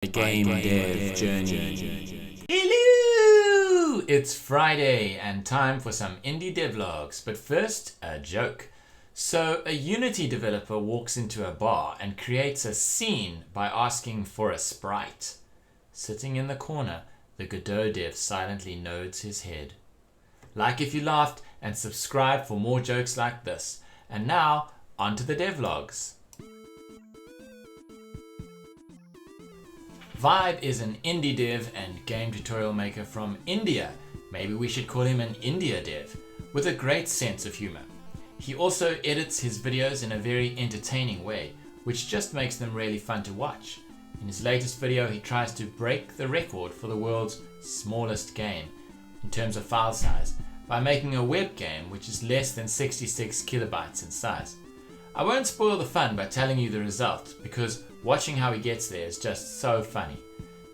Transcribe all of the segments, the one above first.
Game Dev Journey. Hello! It's Friday and time for some indie devlogs, but first, a joke. So, a Unity developer walks into a bar and creates a scene by asking for a Sprite. Sitting in the corner, the Godot dev silently nods his head. Like if you laughed and subscribe for more jokes like this. And now, on to the devlogs. Vibe is an indie dev and game tutorial maker from India. Maybe we should call him an India dev, with a great sense of humor. He also edits his videos in a very entertaining way, which just makes them really fun to watch. In his latest video, he tries to break the record for the world's smallest game, in terms of file size, by making a web game which is less than 66 kilobytes in size. I won't spoil the fun by telling you the result, because watching how he gets there is just so funny.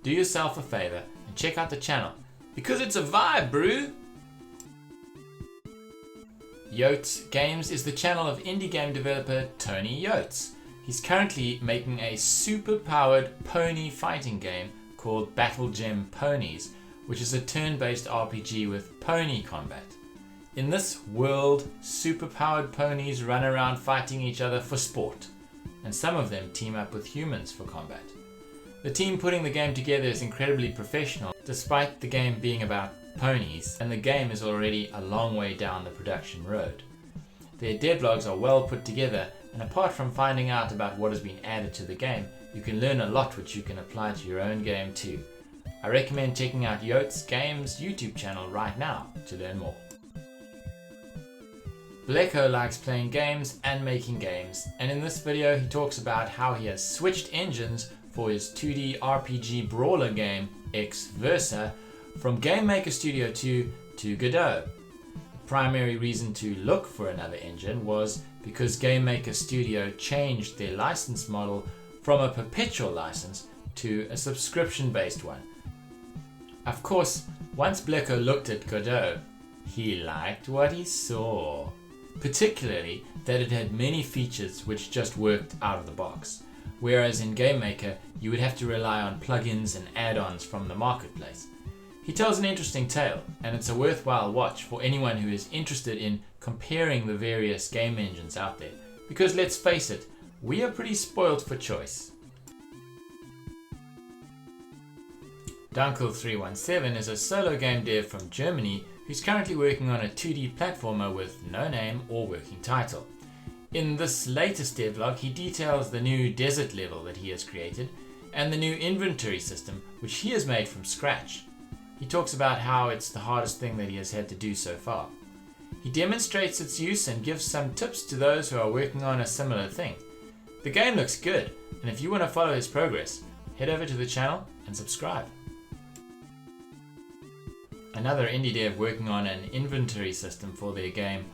Do yourself a favor and check out the channel, because it's a vibe, brew! Yotes Games is the channel of indie game developer Tony Yotes. He's currently making a super-powered pony fighting game called Battle Gem Ponies, which is a turn-based RPG with pony combat. In this world, super-powered ponies run around fighting each other for sport, and some of them team up with humans for combat. The team putting the game together is incredibly professional, despite the game being about ponies, and the game is already a long way down the production road. Their devlogs are well put together, and apart from finding out about what has been added to the game, you can learn a lot which you can apply to your own game too. I recommend checking out Yotes Games' YouTube channel right now to learn more. Blekoh likes playing games and making games, and in this video he talks about how he has switched engines for his 2D RPG brawler game X Versa from Game Maker Studio 2 to Godot. The primary reason to look for another engine was because Game Maker Studio changed their license model from a perpetual license to a subscription-based one. Of course, once Blekoh looked at Godot, he liked what he saw. Particularly that it had many features which just worked out of the box, whereas in Game Maker you would have to rely on plugins and add-ons from the marketplace. He tells an interesting tale, and it's a worthwhile watch for anyone who is interested in comparing the various game engines out there, because let's face it, we are pretty spoiled for choice. Dunkel317 is a solo game dev from Germany who's currently working on a 2D platformer with no name or working title. In this latest devlog, he details the new desert level that he has created and the new inventory system which he has made from scratch. He talks about how it's the hardest thing that he has had to do so far. He demonstrates its use and gives some tips to those who are working on a similar thing. The game looks good, and if you want to follow his progress, head over to the channel and subscribe. Another indie dev working on an inventory system for their game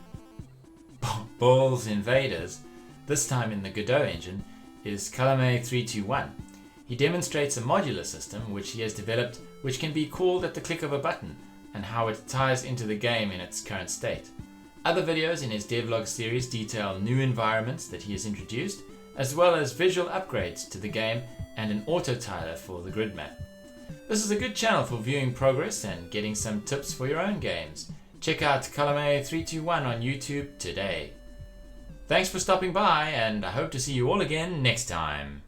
Balls Invaders, this time in the Godot engine, is Kalame321. He demonstrates a modular system which he has developed which can be called at the click of a button, and how it ties into the game in its current state. Other videos in his devlog series detail new environments that he has introduced, as well as visual upgrades to the game and an auto tiler for the grid map. This is a good channel for viewing progress and getting some tips for your own games. Check out Kalame321 on YouTube today. Thanks for stopping by, and I hope to see you all again next time.